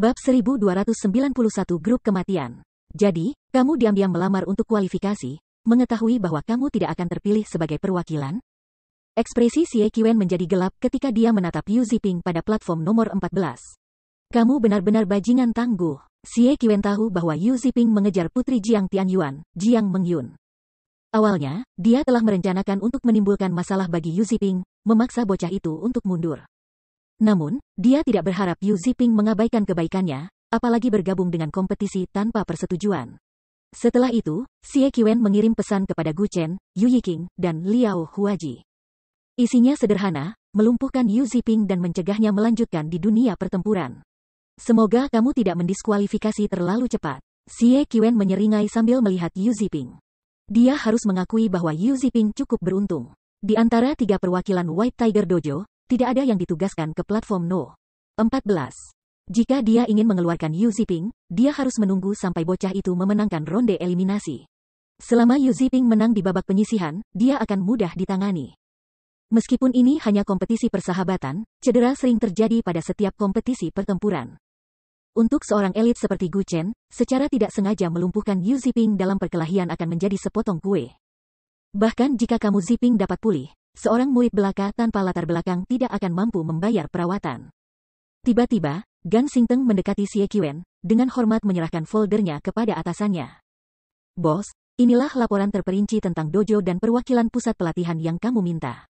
Bab 1291 Grup Kematian. Jadi, kamu diam-diam melamar untuk kualifikasi, mengetahui bahwa kamu tidak akan terpilih sebagai perwakilan? Ekspresi Xie Qiwen menjadi gelap ketika dia menatap Yu Ziping pada platform nomor 14. Kamu benar-benar bajingan tangguh. Xie Qiwen tahu bahwa Yu Ziping mengejar putri Jiang Tianyuan, Jiang Mengyun. Awalnya, dia telah merencanakan untuk menimbulkan masalah bagi Yu Ziping, memaksa bocah itu untuk mundur. Namun, dia tidak berharap Yu Ziping mengabaikan kebaikannya, apalagi bergabung dengan kompetisi tanpa persetujuan. Setelah itu, Xie Qiwen mengirim pesan kepada Gu Chen, Yu Yiqing, dan Liao Huaji. Isinya sederhana, melumpuhkan Yu Ziping dan mencegahnya melanjutkan di dunia pertempuran. Semoga kamu tidak mendiskualifikasi terlalu cepat. Xie Qiwen menyeringai sambil melihat Yu Ziping. Dia harus mengakui bahwa Yu Ziping cukup beruntung. Di antara 3 perwakilan White Tiger Dojo, tidak ada yang ditugaskan ke platform No. 14. Jika dia ingin mengeluarkan Yu Ziping, dia harus menunggu sampai bocah itu memenangkan ronde eliminasi. Selama Yu Ziping menang di babak penyisihan, dia akan mudah ditangani. Meskipun ini hanya kompetisi persahabatan, cedera sering terjadi pada setiap kompetisi pertempuran. Untuk seorang elit seperti Gu Chen, secara tidak sengaja melumpuhkan Yu Ziping dalam perkelahian akan menjadi sepotong kue. Bahkan jika kamu Ziping dapat pulih, seorang murid belaka tanpa latar belakang tidak akan mampu membayar perawatan. Tiba-tiba, Gan Xingteng mendekati Xie Qiwen, dengan hormat menyerahkan foldernya kepada atasannya. Bos, inilah laporan terperinci tentang dojo dan perwakilan pusat pelatihan yang kamu minta.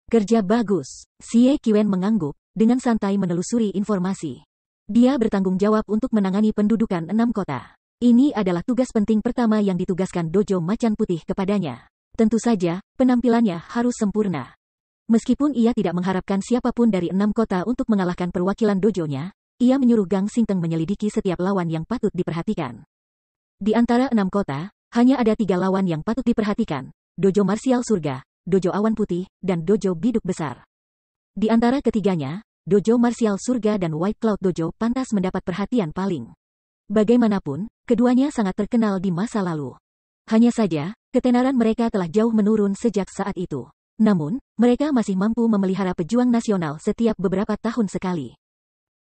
Kerja bagus. Xie Qiwen mengangguk, dengan santai menelusuri informasi. Dia bertanggung jawab untuk menangani pendudukan 6 kota. Ini adalah tugas penting pertama yang ditugaskan Dojo Macan Putih kepadanya. Tentu saja, penampilannya harus sempurna. Meskipun ia tidak mengharapkan siapapun dari 6 kota untuk mengalahkan perwakilan dojonya, ia menyuruh Gang Xingteng menyelidiki setiap lawan yang patut diperhatikan. Di antara 6 kota, hanya ada 3 lawan yang patut diperhatikan, Dojo Marsial Surga, Dojo Awan Putih, dan Dojo Biduk Besar. Di antara ketiganya, Dojo Marsial Surga dan White Cloud Dojo pantas mendapat perhatian paling. Bagaimanapun, keduanya sangat terkenal di masa lalu. Hanya saja, ketenaran mereka telah jauh menurun sejak saat itu. Namun, mereka masih mampu memelihara pejuang nasional setiap beberapa tahun sekali.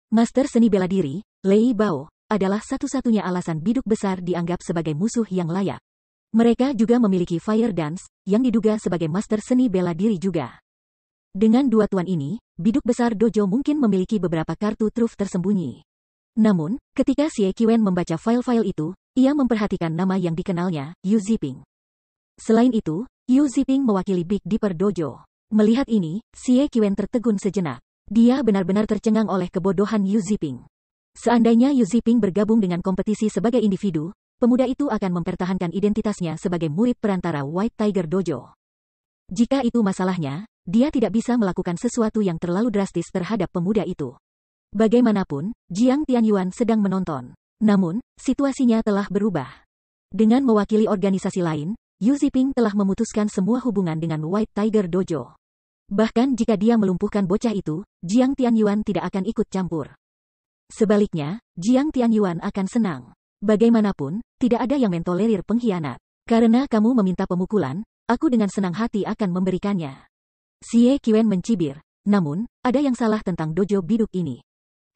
Master seni bela diri, Lei Bao, adalah satu-satunya alasan Biduk Besar dianggap sebagai musuh yang layak. Mereka juga memiliki Fire Dance, yang diduga sebagai master seni bela diri juga. Dengan 2 tuan ini, Biduk Besar Dojo mungkin memiliki beberapa kartu truf tersembunyi. Namun, ketika Xie Qiwen membaca file-file itu, ia memperhatikan nama yang dikenalnya, Yu Ziping. Selain itu, Yu Ziping mewakili Big Dipper Dojo. Melihat ini, Xie Qiwen tertegun sejenak. Dia benar-benar tercengang oleh kebodohan Yu Ziping. Seandainya Yu Ziping bergabung dengan kompetisi sebagai individu, pemuda itu akan mempertahankan identitasnya sebagai murid perantara White Tiger Dojo. Jika itu masalahnya, dia tidak bisa melakukan sesuatu yang terlalu drastis terhadap pemuda itu. Bagaimanapun, Jiang Tianyuan sedang menonton. Namun, situasinya telah berubah. Dengan mewakili organisasi lain, Yu Ziping telah memutuskan semua hubungan dengan White Tiger Dojo. Bahkan jika dia melumpuhkan bocah itu, Jiang Tianyuan tidak akan ikut campur. Sebaliknya, Jiang Tianyuan akan senang. Bagaimanapun, tidak ada yang mentolerir pengkhianat. Karena kamu meminta pemukulan, aku dengan senang hati akan memberikannya. Xie Qiwen mencibir. Namun, ada yang salah tentang dojo biduk ini.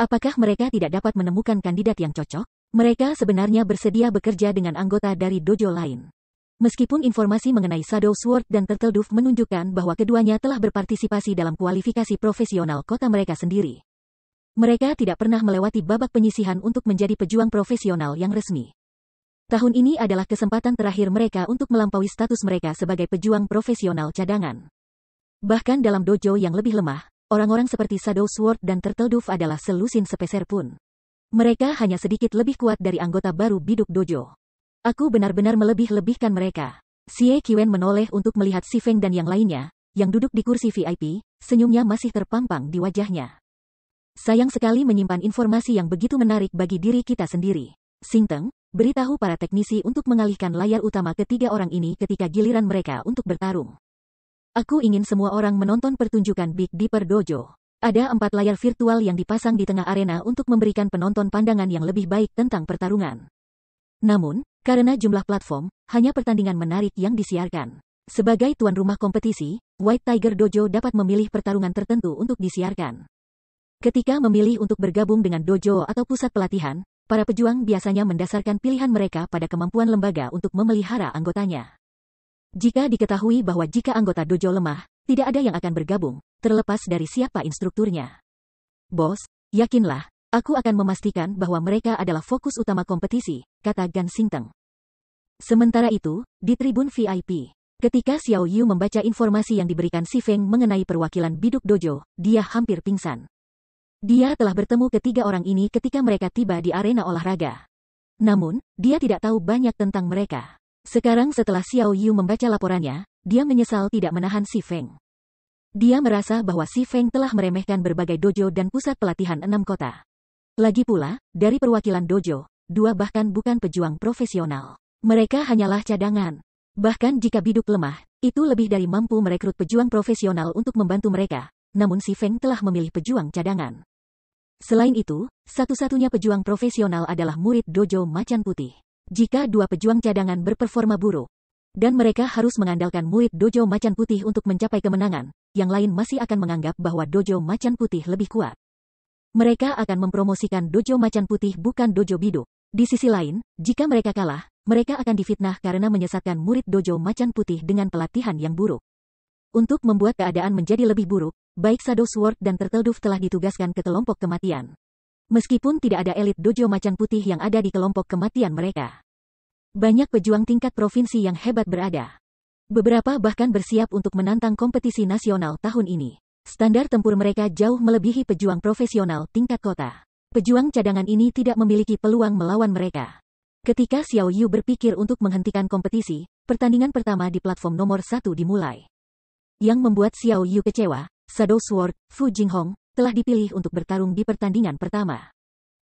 Apakah mereka tidak dapat menemukan kandidat yang cocok? Mereka sebenarnya bersedia bekerja dengan anggota dari dojo lain. Meskipun informasi mengenai Shadow Sword dan Turtle Dove menunjukkan bahwa keduanya telah berpartisipasi dalam kualifikasi profesional kota mereka sendiri. Mereka tidak pernah melewati babak penyisihan untuk menjadi pejuang profesional yang resmi. Tahun ini adalah kesempatan terakhir mereka untuk melampaui status mereka sebagai pejuang profesional cadangan. Bahkan dalam dojo yang lebih lemah, orang-orang seperti Shadow Sword dan Turtle Dove adalah selusin sepeser pun. Mereka hanya sedikit lebih kuat dari anggota baru Biduk Dojo. Aku benar-benar melebih-lebihkan mereka. Xie Qiwen menoleh untuk melihat Si Feng dan yang lainnya, yang duduk di kursi VIP, senyumnya masih terpampang di wajahnya. Sayang sekali menyimpan informasi yang begitu menarik bagi diri kita sendiri. Xingteng, beritahu para teknisi untuk mengalihkan layar utama ketiga orang ini ketika giliran mereka untuk bertarung. Aku ingin semua orang menonton pertunjukan Big Dipper Dojo. Ada 4 layar virtual yang dipasang di tengah arena untuk memberikan penonton pandangan yang lebih baik tentang pertarungan. Namun, karena jumlah platform, hanya pertandingan menarik yang disiarkan. Sebagai tuan rumah kompetisi, White Tiger Dojo dapat memilih pertarungan tertentu untuk disiarkan. Ketika memilih untuk bergabung dengan dojo atau pusat pelatihan, para pejuang biasanya mendasarkan pilihan mereka pada kemampuan lembaga untuk memelihara anggotanya. Jika diketahui bahwa jika anggota dojo lemah, tidak ada yang akan bergabung, terlepas dari siapa instrukturnya. Bos, yakinlah, aku akan memastikan bahwa mereka adalah fokus utama kompetisi, kata Gan Xingteng. Sementara itu, di tribun VIP, ketika Xiao Yu membaca informasi yang diberikan Si Feng mengenai perwakilan biduk dojo, dia hampir pingsan. Dia telah bertemu ketiga orang ini ketika mereka tiba di arena olahraga. Namun, dia tidak tahu banyak tentang mereka. Sekarang setelah Xiao Yu membaca laporannya, dia menyesal tidak menahan Si Feng. Dia merasa bahwa Si Feng telah meremehkan berbagai dojo dan pusat pelatihan 6 kota. Lagi pula, dari perwakilan dojo, 2 bahkan bukan pejuang profesional. Mereka hanyalah cadangan. Bahkan jika biduk lemah, itu lebih dari mampu merekrut pejuang profesional untuk membantu mereka. Namun Si Feng telah memilih pejuang cadangan. Selain itu, satu-satunya pejuang profesional adalah murid dojo Macan Putih. Jika 2 pejuang cadangan berperforma buruk, dan mereka harus mengandalkan murid dojo Macan Putih untuk mencapai kemenangan, yang lain masih akan menganggap bahwa dojo Macan Putih lebih kuat. Mereka akan mempromosikan dojo Macan Putih bukan dojo biduk. Di sisi lain, jika mereka kalah, mereka akan difitnah karena menyesatkan murid dojo Macan Putih dengan pelatihan yang buruk. Untuk membuat keadaan menjadi lebih buruk, baik Shadow Sword dan Turtle Dove telah ditugaskan ke kelompok kematian. Meskipun tidak ada elit dojo Macan Putih yang ada di kelompok kematian mereka. Banyak pejuang tingkat provinsi yang hebat berada. Beberapa bahkan bersiap untuk menantang kompetisi nasional tahun ini. Standar tempur mereka jauh melebihi pejuang profesional tingkat kota. Pejuang cadangan ini tidak memiliki peluang melawan mereka. Ketika Xiao Yu berpikir untuk menghentikan kompetisi, pertandingan pertama di platform nomor 1 dimulai. Yang membuat Xiao Yu kecewa, Shadow Sword, Fu Jinghong, telah dipilih untuk bertarung di pertandingan pertama.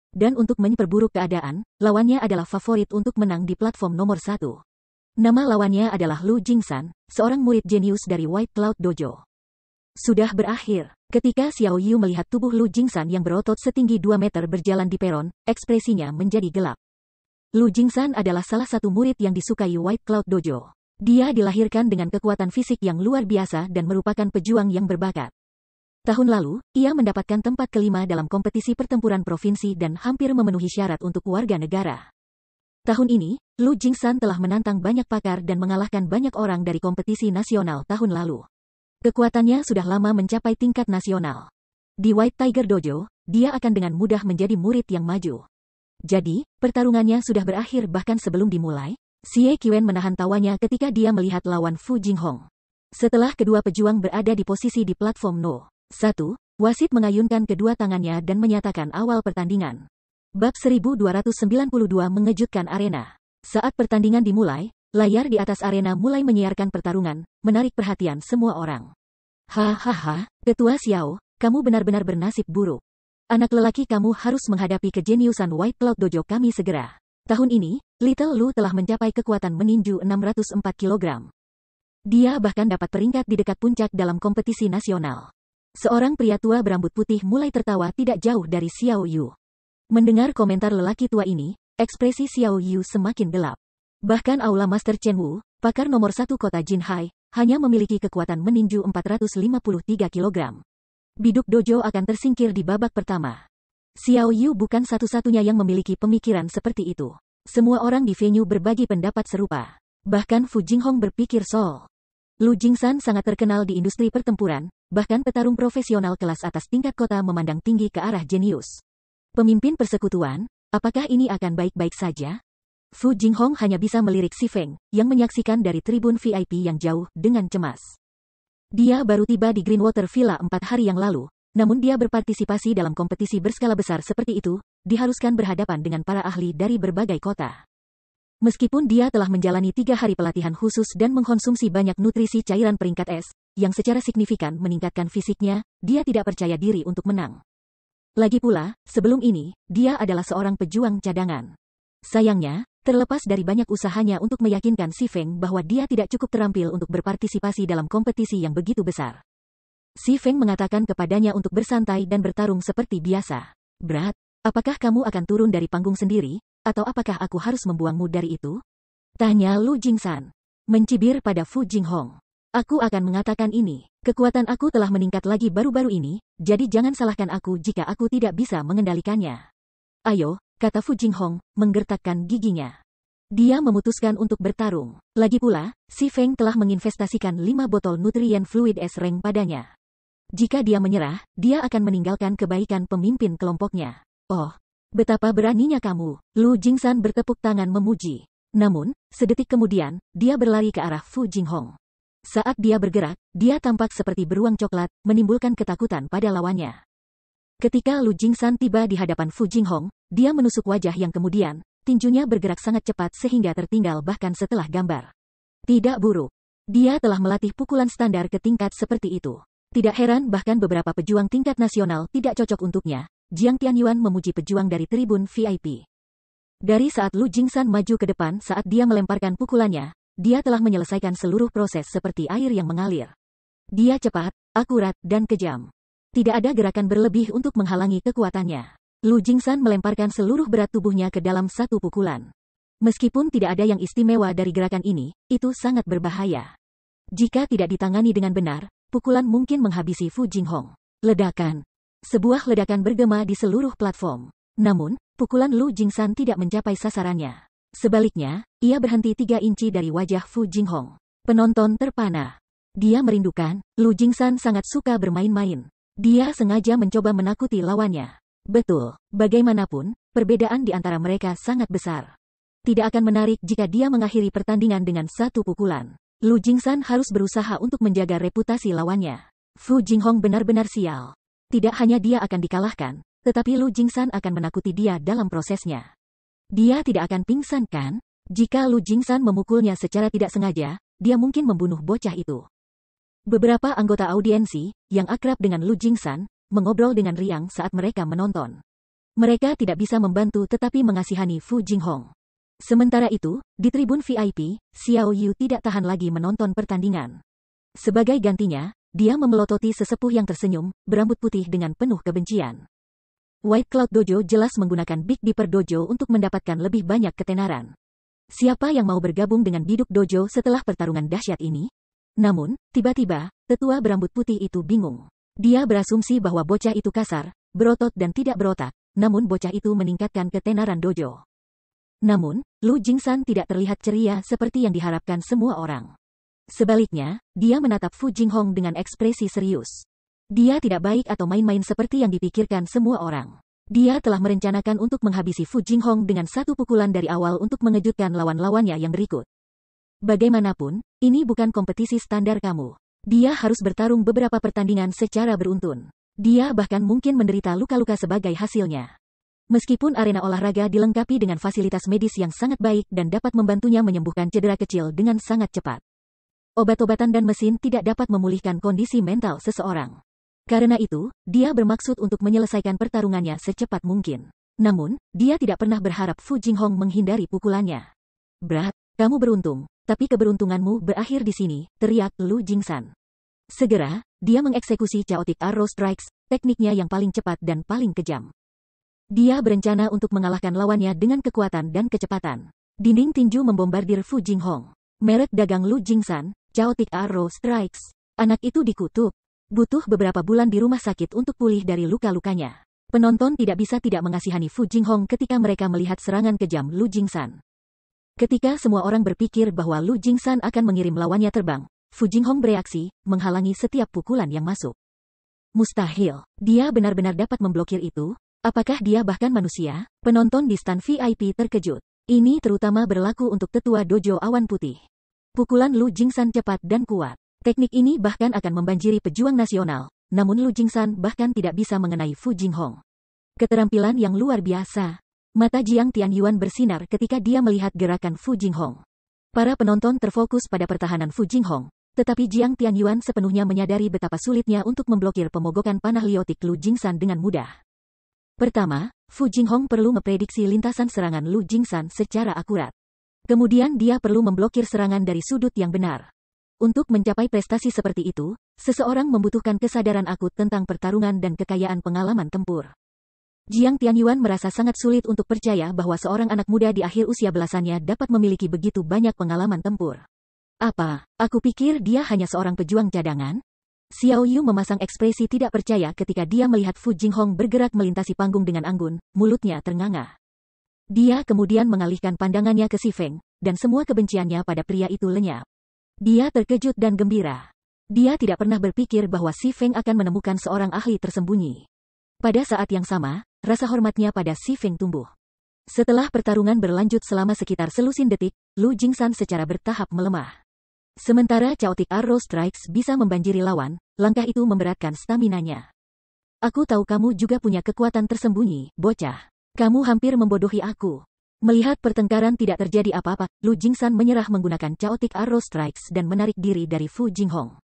Dan untuk memperburuk keadaan, lawannya adalah favorit untuk menang di platform nomor 1. Nama lawannya adalah Lu Jingsan, seorang murid jenius dari White Cloud Dojo. Sudah berakhir. Ketika Xiao Yu melihat tubuh Lu Jingsan yang berotot setinggi 2 meter berjalan di peron, ekspresinya menjadi gelap. Lu Jingsan adalah salah satu murid yang disukai White Cloud Dojo. Dia dilahirkan dengan kekuatan fisik yang luar biasa dan merupakan pejuang yang berbakat. Tahun lalu, ia mendapatkan tempat kelima dalam kompetisi pertempuran provinsi dan hampir memenuhi syarat untuk warga negara. Tahun ini, Lu Jingsan telah menantang banyak pakar dan mengalahkan banyak orang dari kompetisi nasional tahun lalu. Kekuatannya sudah lama mencapai tingkat nasional. Di White Tiger Dojo, dia akan dengan mudah menjadi murid yang maju. Jadi, pertarungannya sudah berakhir bahkan sebelum dimulai. Xie Qiwen menahan tawanya ketika dia melihat lawan Fu Jinghong. Setelah kedua pejuang berada di posisi di platform No. 1, wasit mengayunkan kedua tangannya dan menyatakan awal pertandingan. Bab 1292 mengejutkan arena. Saat pertandingan dimulai, layar di atas arena mulai menyiarkan pertarungan, menarik perhatian semua orang. Hahaha, Ketua Xiao, kamu benar-benar bernasib buruk. Anak lelaki kamu harus menghadapi kejeniusan White Cloud Dojo kami segera. Tahun ini, Little Lu telah mencapai kekuatan meninju 604 kg. Dia bahkan dapat peringkat di dekat puncak dalam kompetisi nasional. Seorang pria tua berambut putih mulai tertawa tidak jauh dari Xiao Yu. Mendengar komentar lelaki tua ini, ekspresi Xiao Yu semakin gelap. Bahkan Aula Master Chen Wu, pakar nomor 1 kota Jinhai, hanya memiliki kekuatan meninju 453 kg. Biduk dojo akan tersingkir di babak pertama. Xiao Yu bukan satu-satunya yang memiliki pemikiran seperti itu. Semua orang di venue berbagi pendapat serupa. Bahkan Fu Jinghong berpikir Sol. Lu Jingsan sangat terkenal di industri pertempuran, bahkan petarung profesional kelas atas tingkat kota memandang tinggi ke arah jenius. Pemimpin persekutuan, apakah ini akan baik-baik saja? Fu Jinghong hanya bisa melirik Si Feng, yang menyaksikan dari tribun VIP yang jauh, dengan cemas. Dia baru tiba di Greenwater Villa 4 hari yang lalu. Namun dia berpartisipasi dalam kompetisi berskala besar seperti itu, diharuskan berhadapan dengan para ahli dari berbagai kota. Meskipun dia telah menjalani 3 hari pelatihan khusus dan mengkonsumsi banyak nutrisi cairan peringkat es, yang secara signifikan meningkatkan fisiknya, dia tidak percaya diri untuk menang. Lagi pula, sebelum ini, dia adalah seorang pejuang cadangan. Sayangnya, terlepas dari banyak usahanya untuk meyakinkan Si Feng bahwa dia tidak cukup terampil untuk berpartisipasi dalam kompetisi yang begitu besar. Si Feng mengatakan kepadanya untuk bersantai dan bertarung seperti biasa. Berat, apakah kamu akan turun dari panggung sendiri, atau apakah aku harus membuangmu dari itu? Tanya Lu Jingsan. Mencibir pada Fu Jinghong. Aku akan mengatakan ini. Kekuatan aku telah meningkat lagi baru-baru ini, jadi jangan salahkan aku jika aku tidak bisa mengendalikannya. Ayo, kata Fu Jinghong, menggertakkan giginya. Dia memutuskan untuk bertarung. Lagi pula, si Feng telah menginvestasikan 5 botol nutrien fluid es reng padanya. Jika dia menyerah, dia akan meninggalkan kebaikan pemimpin kelompoknya. Oh, betapa beraninya kamu, Lu Jingsan bertepuk tangan memuji. Namun, sedetik kemudian, dia berlari ke arah Fu Jinghong. Saat dia bergerak, dia tampak seperti beruang coklat, menimbulkan ketakutan pada lawannya. Ketika Lu Jingsan tiba di hadapan Fu Jinghong, dia menusuk wajah yang kemudian, tinjunya bergerak sangat cepat sehingga tertinggal bahkan setelah gambar. Tidak buruk. Dia telah melatih pukulan standar ke tingkat seperti itu. Tidak heran bahkan beberapa pejuang tingkat nasional tidak cocok untuknya. Jiang Tianyuan memuji pejuang dari tribun VIP. Dari saat Lu Jingsan maju ke depan saat dia melemparkan pukulannya, dia telah menyelesaikan seluruh proses seperti air yang mengalir. Dia cepat, akurat, dan kejam. Tidak ada gerakan berlebih untuk menghalangi kekuatannya. Lu Jingsan melemparkan seluruh berat tubuhnya ke dalam satu pukulan. Meskipun tidak ada yang istimewa dari gerakan ini, itu sangat berbahaya. Jika tidak ditangani dengan benar, pukulan mungkin menghabisi Fu Jinghong. Ledakan. Sebuah ledakan bergema di seluruh platform. Namun, pukulan Lu Jingsan tidak mencapai sasarannya. Sebaliknya, ia berhenti 3 inci dari wajah Fu Jinghong. Penonton terpana. Dia merindukan, Lu Jingsan sangat suka bermain-main. Dia sengaja mencoba menakuti lawannya. Betul, bagaimanapun, perbedaan di antara mereka sangat besar. Tidak akan menarik jika dia mengakhiri pertandingan dengan satu pukulan. Lu Jingsan harus berusaha untuk menjaga reputasi lawannya. Fu Jinghong benar-benar sial. Tidak hanya dia akan dikalahkan, tetapi Lu Jingsan akan menakuti dia dalam prosesnya. Dia tidak akan pingsan kan? Jika Lu Jingsan memukulnya secara tidak sengaja, dia mungkin membunuh bocah itu. Beberapa anggota audiensi, yang akrab dengan Lu Jingsan, mengobrol dengan riang saat mereka menonton. Mereka tidak bisa membantu tetapi mengasihani Fu Jinghong. Sementara itu, di tribun VIP, Xiao Yu tidak tahan lagi menonton pertandingan. Sebagai gantinya, dia memelototi sesepuh yang tersenyum, berambut putih dengan penuh kebencian. White Cloud Dojo jelas menggunakan Big Dipper Dojo untuk mendapatkan lebih banyak ketenaran. Siapa yang mau bergabung dengan Biduk Dojo setelah pertarungan dahsyat ini? Namun, tiba-tiba, tetua berambut putih itu bingung. Dia berasumsi bahwa bocah itu kasar, berotot dan tidak berotak, namun bocah itu meningkatkan ketenaran dojo. Namun, Lu Jingsan tidak terlihat ceria seperti yang diharapkan semua orang. Sebaliknya, dia menatap Fu Jinghong dengan ekspresi serius. Dia tidak baik atau main-main seperti yang dipikirkan semua orang. Dia telah merencanakan untuk menghabisi Fu Jinghong dengan satu pukulan dari awal untuk mengejutkan lawan-lawannya yang berikut. Bagaimanapun, ini bukan kompetisi standar kamu. Dia harus bertarung beberapa pertandingan secara beruntun. Dia bahkan mungkin menderita luka-luka sebagai hasilnya. Meskipun arena olahraga dilengkapi dengan fasilitas medis yang sangat baik dan dapat membantunya menyembuhkan cedera kecil dengan sangat cepat. Obat-obatan dan mesin tidak dapat memulihkan kondisi mental seseorang. Karena itu, dia bermaksud untuk menyelesaikan pertarungannya secepat mungkin. Namun, dia tidak pernah berharap Fu Jinghong menghindari pukulannya. Brat, kamu beruntung, tapi keberuntunganmu berakhir di sini, teriak Lu Jingsan. Segera, dia mengeksekusi Chaotic Arrow Strikes, tekniknya yang paling cepat dan paling kejam. Dia berencana untuk mengalahkan lawannya dengan kekuatan dan kecepatan. Dinding tinju membombardir Fu Jinghong. Merek dagang Lu Jingsan, Chaotic Arrow Strikes. Anak itu dikutuk. Butuh beberapa bulan di rumah sakit untuk pulih dari luka-lukanya. Penonton tidak bisa tidak mengasihani Fu Jinghong ketika mereka melihat serangan kejam Lu Jingsan. Ketika semua orang berpikir bahwa Lu Jingsan akan mengirim lawannya terbang, Fu Jinghong bereaksi, menghalangi setiap pukulan yang masuk. Mustahil. Dia benar-benar dapat memblokir itu. Apakah dia bahkan manusia? Penonton di stan VIP terkejut. Ini terutama berlaku untuk tetua dojo awan putih. Pukulan Lu Jingsan cepat dan kuat. Teknik ini bahkan akan membanjiri pejuang nasional. Namun Lu Jingsan bahkan tidak bisa mengenai Fu Jinghong. Keterampilan yang luar biasa. Mata Jiang Tianyuan bersinar ketika dia melihat gerakan Fu Jinghong. Para penonton terfokus pada pertahanan Fu Jinghong. Tetapi Jiang Tianyuan sepenuhnya menyadari betapa sulitnya untuk memblokir pemogokan panah liotik Lu Jingsan dengan mudah. Pertama, Fu Jinghong perlu memprediksi lintasan serangan Lu Jingsan secara akurat. Kemudian dia perlu memblokir serangan dari sudut yang benar. Untuk mencapai prestasi seperti itu, seseorang membutuhkan kesadaran akut tentang pertarungan dan kekayaan pengalaman tempur. Jiang Tianyuan merasa sangat sulit untuk percaya bahwa seorang anak muda di akhir usia belasannya dapat memiliki begitu banyak pengalaman tempur. Apa? Aku pikir dia hanya seorang pejuang cadangan? Xiao Yu memasang ekspresi tidak percaya ketika dia melihat Fu Jinghong bergerak melintasi panggung dengan anggun, mulutnya ternganga. Dia kemudian mengalihkan pandangannya ke Si Feng, dan semua kebenciannya pada pria itu lenyap. Dia terkejut dan gembira. Dia tidak pernah berpikir bahwa Si Feng akan menemukan seorang ahli tersembunyi. Pada saat yang sama, rasa hormatnya pada Si Feng tumbuh. Setelah pertarungan berlanjut selama sekitar selusin detik, Lu Jingsan secara bertahap melemah. Sementara Chaotic Arrow Strikes bisa membanjiri lawan, langkah itu memberatkan staminanya. Aku tahu kamu juga punya kekuatan tersembunyi, bocah. Kamu hampir membodohi aku. Melihat pertengkaran tidak terjadi apa-apa, Lu Jingsan menyerah menggunakan Chaotic Arrow Strikes dan menarik diri dari Fu Jinghong.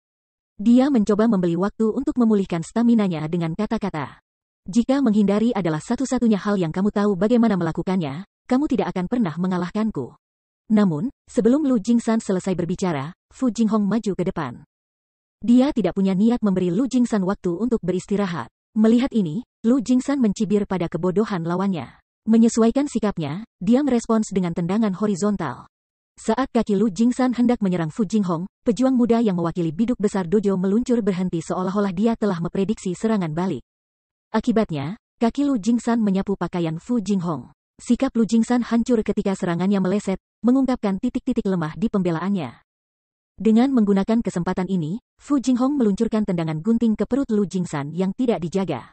Dia mencoba membeli waktu untuk memulihkan staminanya dengan kata-kata. Jika menghindari adalah satu-satunya hal yang kamu tahu bagaimana melakukannya, kamu tidak akan pernah mengalahkanku. Namun, sebelum Lu Jingsan selesai berbicara, Fu Jinghong maju ke depan. Dia tidak punya niat memberi Lu Jingsan waktu untuk beristirahat. Melihat ini, Lu Jingsan mencibir pada kebodohan lawannya. Menyesuaikan sikapnya, dia merespons dengan tendangan horizontal. Saat kaki Lu Jingsan hendak menyerang Fu Jinghong, pejuang muda yang mewakili biduk besar dojo meluncur berhenti seolah-olah dia telah memprediksi serangan balik. Akibatnya, kaki Lu Jingsan menyapu pakaian Fu Jinghong. Sikap Lu Jingsan hancur ketika serangannya meleset, mengungkapkan titik-titik lemah di pembelaannya. Dengan menggunakan kesempatan ini, Fu Jinghong meluncurkan tendangan gunting ke perut Lu Jingsan yang tidak dijaga.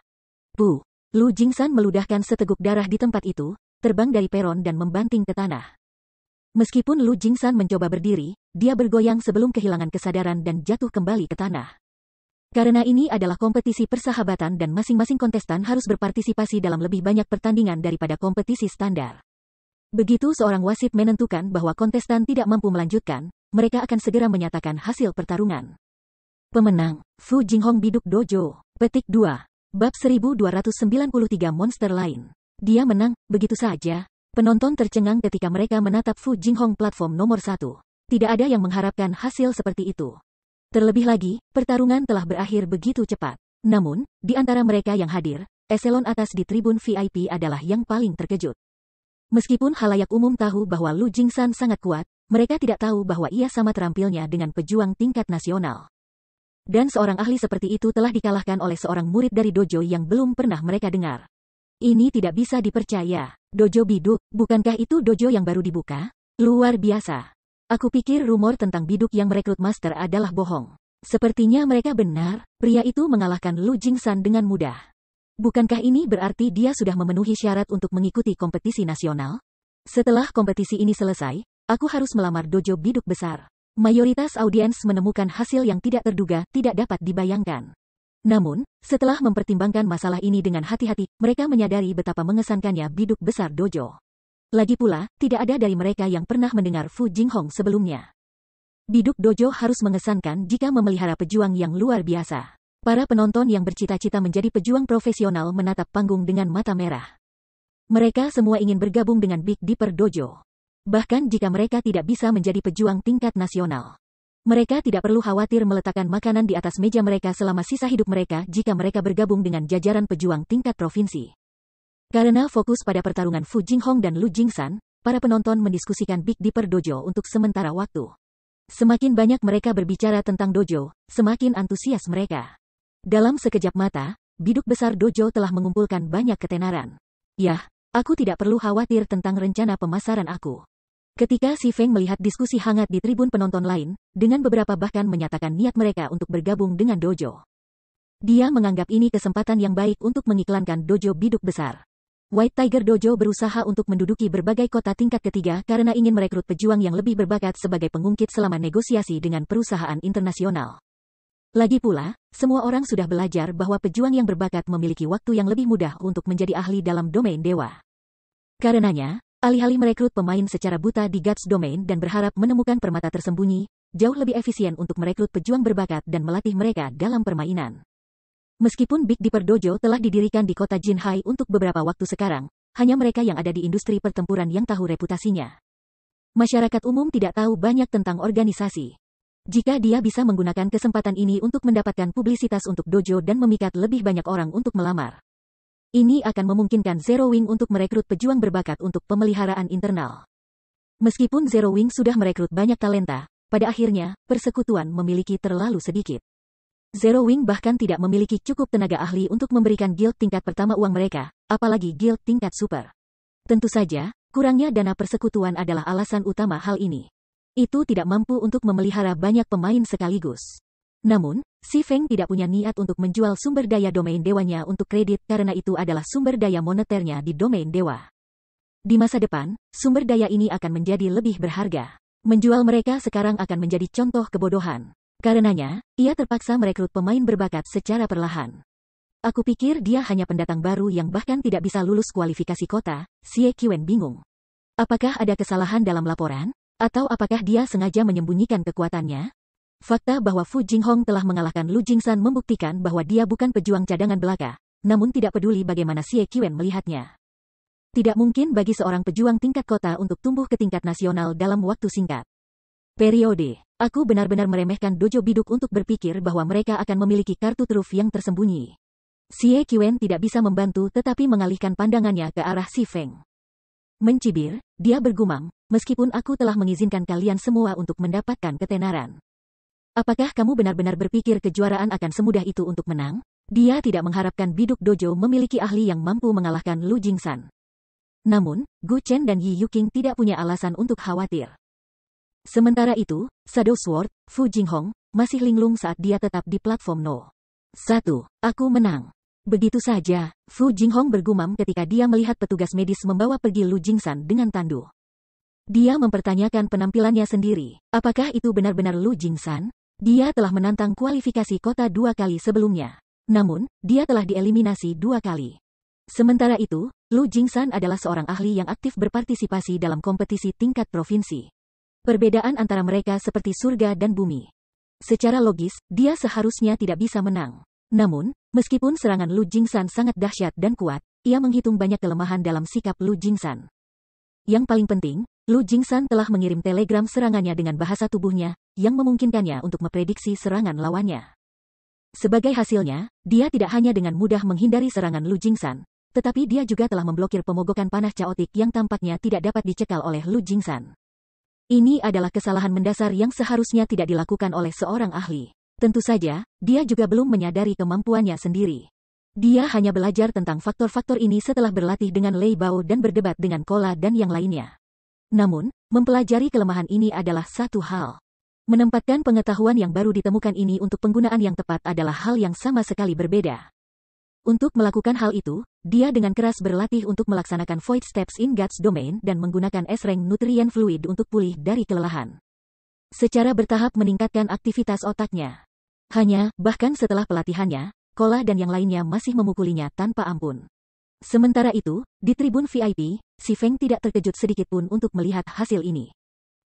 Puh! Lu Jingsan meludahkan seteguk darah di tempat itu, terbang dari peron dan membanting ke tanah. Meskipun Lu Jingsan mencoba berdiri, dia bergoyang sebelum kehilangan kesadaran dan jatuh kembali ke tanah. Karena ini adalah kompetisi persahabatan dan masing-masing kontestan harus berpartisipasi dalam lebih banyak pertandingan daripada kompetisi standar. Begitu seorang wasit menentukan bahwa kontestan tidak mampu melanjutkan, mereka akan segera menyatakan hasil pertarungan. Pemenang, Fu Jinghong Biduk Dojo. Petik 2. Bab 1293 Monster Lain. Dia menang, begitu saja. Penonton tercengang ketika mereka menatap Fu Jinghong platform nomor 1. Tidak ada yang mengharapkan hasil seperti itu. Terlebih lagi, pertarungan telah berakhir begitu cepat. Namun, di antara mereka yang hadir, eselon atas di tribun VIP adalah yang paling terkejut. Meskipun halayak umum tahu bahwa Lu Jingsan sangat kuat, mereka tidak tahu bahwa ia sama terampilnya dengan pejuang tingkat nasional. Dan seorang ahli seperti itu telah dikalahkan oleh seorang murid dari dojo yang belum pernah mereka dengar. Ini tidak bisa dipercaya. Dojo Biduk, bukankah itu dojo yang baru dibuka? Luar biasa. Aku pikir rumor tentang Biduk yang merekrut master adalah bohong. Sepertinya mereka benar, pria itu mengalahkan Lu Jingsan dengan mudah. Bukankah ini berarti dia sudah memenuhi syarat untuk mengikuti kompetisi nasional? Setelah kompetisi ini selesai, aku harus melamar dojo Biduk besar. Mayoritas audiens menemukan hasil yang tidak terduga, tidak dapat dibayangkan. Namun, setelah mempertimbangkan masalah ini dengan hati-hati, mereka menyadari betapa mengesankannya Biduk besar dojo. Lagi pula, tidak ada dari mereka yang pernah mendengar Fu Jinghong sebelumnya. Biduk dojo harus mengesankan jika memelihara pejuang yang luar biasa. Para penonton yang bercita-cita menjadi pejuang profesional menatap panggung dengan mata merah. Mereka semua ingin bergabung dengan Big Dipper Dojo. Bahkan jika mereka tidak bisa menjadi pejuang tingkat nasional. Mereka tidak perlu khawatir meletakkan makanan di atas meja mereka selama sisa hidup mereka jika mereka bergabung dengan jajaran pejuang tingkat provinsi. Karena fokus pada pertarungan Fu Jinghong dan Lu Jingsan, para penonton mendiskusikan Big Dipper Dojo untuk sementara waktu. Semakin banyak mereka berbicara tentang dojo, semakin antusias mereka. Dalam sekejap mata, Biduk besar dojo telah mengumpulkan banyak ketenaran. Yah, aku tidak perlu khawatir tentang rencana pemasaran aku. Ketika Si Feng melihat diskusi hangat di tribun penonton lain, dengan beberapa bahkan menyatakan niat mereka untuk bergabung dengan dojo. Dia menganggap ini kesempatan yang baik untuk mengiklankan dojo Biduk besar. White Tiger Dojo berusaha untuk menduduki berbagai kota tingkat ketiga karena ingin merekrut pejuang yang lebih berbakat sebagai pengungkit selama negosiasi dengan perusahaan internasional. Lagi pula, semua orang sudah belajar bahwa pejuang yang berbakat memiliki waktu yang lebih mudah untuk menjadi ahli dalam domain dewa. Karenanya, alih-alih merekrut pemain secara buta di Gods Domain dan berharap menemukan permata tersembunyi, jauh lebih efisien untuk merekrut pejuang berbakat dan melatih mereka dalam permainan. Meskipun Big Dipper Dojo telah didirikan di kota Jinhai untuk beberapa waktu sekarang, hanya mereka yang ada di industri pertempuran yang tahu reputasinya. Masyarakat umum tidak tahu banyak tentang organisasi. Jika dia bisa menggunakan kesempatan ini untuk mendapatkan publisitas untuk dojo dan memikat lebih banyak orang untuk melamar. Ini akan memungkinkan Zero Wing untuk merekrut pejuang berbakat untuk pemeliharaan internal. Meskipun Zero Wing sudah merekrut banyak talenta, pada akhirnya, persekutuan memiliki terlalu sedikit. Zero Wing bahkan tidak memiliki cukup tenaga ahli untuk memberikan guild tingkat pertama uang mereka, apalagi guild tingkat super. Tentu saja, kurangnya dana persekutuan adalah alasan utama hal ini. Itu tidak mampu untuk memelihara banyak pemain sekaligus. Namun, Si Feng tidak punya niat untuk menjual sumber daya domain dewanya untuk kredit karena itu adalah sumber daya moneternya di domain dewa. Di masa depan, sumber daya ini akan menjadi lebih berharga. Menjual mereka sekarang akan menjadi contoh kebodohan. Karenanya, ia terpaksa merekrut pemain berbakat secara perlahan. Aku pikir dia hanya pendatang baru yang bahkan tidak bisa lulus kualifikasi kota, Xie Qiwen bingung. Apakah ada kesalahan dalam laporan? Atau apakah dia sengaja menyembunyikan kekuatannya? Fakta bahwa Fu Jinghong telah mengalahkan Lu Jingsan membuktikan bahwa dia bukan pejuang cadangan belaka, namun tidak peduli bagaimana Xie Qiwen melihatnya. Tidak mungkin bagi seorang pejuang tingkat kota untuk tumbuh ke tingkat nasional dalam waktu singkat. Periode. Aku benar-benar meremehkan dojo biduk untuk berpikir bahwa mereka akan memiliki kartu truf yang tersembunyi. Xie Qiwen tidak bisa membantu tetapi mengalihkan pandangannya ke arah Si Feng. Mencibir, dia bergumam, meskipun aku telah mengizinkan kalian semua untuk mendapatkan ketenaran. Apakah kamu benar-benar berpikir kejuaraan akan semudah itu untuk menang? Dia tidak mengharapkan biduk dojo memiliki ahli yang mampu mengalahkan Lu Jingsan. Namun, Gu Chen dan Yi Yuqing tidak punya alasan untuk khawatir. Sementara itu, Shadow Sword, Fu Jinghong, masih linglung saat dia tetap di platform No. 1. Aku menang. Begitu saja, Fu Jinghong bergumam ketika dia melihat petugas medis membawa pergi Lu Jingsan dengan tandu. Dia mempertanyakan penampilannya sendiri. Apakah itu benar-benar Lu Jingsan? Dia telah menantang kualifikasi kota 2 kali sebelumnya. Namun, dia telah dieliminasi 2 kali. Sementara itu, Lu Jingsan adalah seorang ahli yang aktif berpartisipasi dalam kompetisi tingkat provinsi. Perbedaan antara mereka seperti surga dan bumi. Secara logis, dia seharusnya tidak bisa menang. Namun, meskipun serangan Lu Jingsan sangat dahsyat dan kuat, ia menghitung banyak kelemahan dalam sikap Lu Jingsan. Yang paling penting, Lu Jingsan telah mengirim telegram serangannya dengan bahasa tubuhnya, yang memungkinkannya untuk memprediksi serangan lawannya. Sebagai hasilnya, dia tidak hanya dengan mudah menghindari serangan Lu Jingsan, tetapi dia juga telah memblokir pemogokan panah caotik yang tampaknya tidak dapat dicekal oleh Lu Jingsan. Ini adalah kesalahan mendasar yang seharusnya tidak dilakukan oleh seorang ahli. Tentu saja, dia juga belum menyadari kemampuannya sendiri. Dia hanya belajar tentang faktor-faktor ini setelah berlatih dengan Lei Bao dan berdebat dengan Kola dan yang lainnya. Namun, mempelajari kelemahan ini adalah satu hal. Menempatkan pengetahuan yang baru ditemukan ini untuk penggunaan yang tepat adalah hal yang sama sekali berbeda. Untuk melakukan hal itu, dia dengan keras berlatih untuk melaksanakan Void Steps in God's Domain dan menggunakan S-Rank Nutrient Fluid untuk pulih dari kelelahan. Secara bertahap meningkatkan aktivitas otaknya. Hanya, bahkan setelah pelatihannya, Kola dan yang lainnya masih memukulinya tanpa ampun. Sementara itu, di tribun VIP, Si Feng tidak terkejut sedikitpun untuk melihat hasil ini.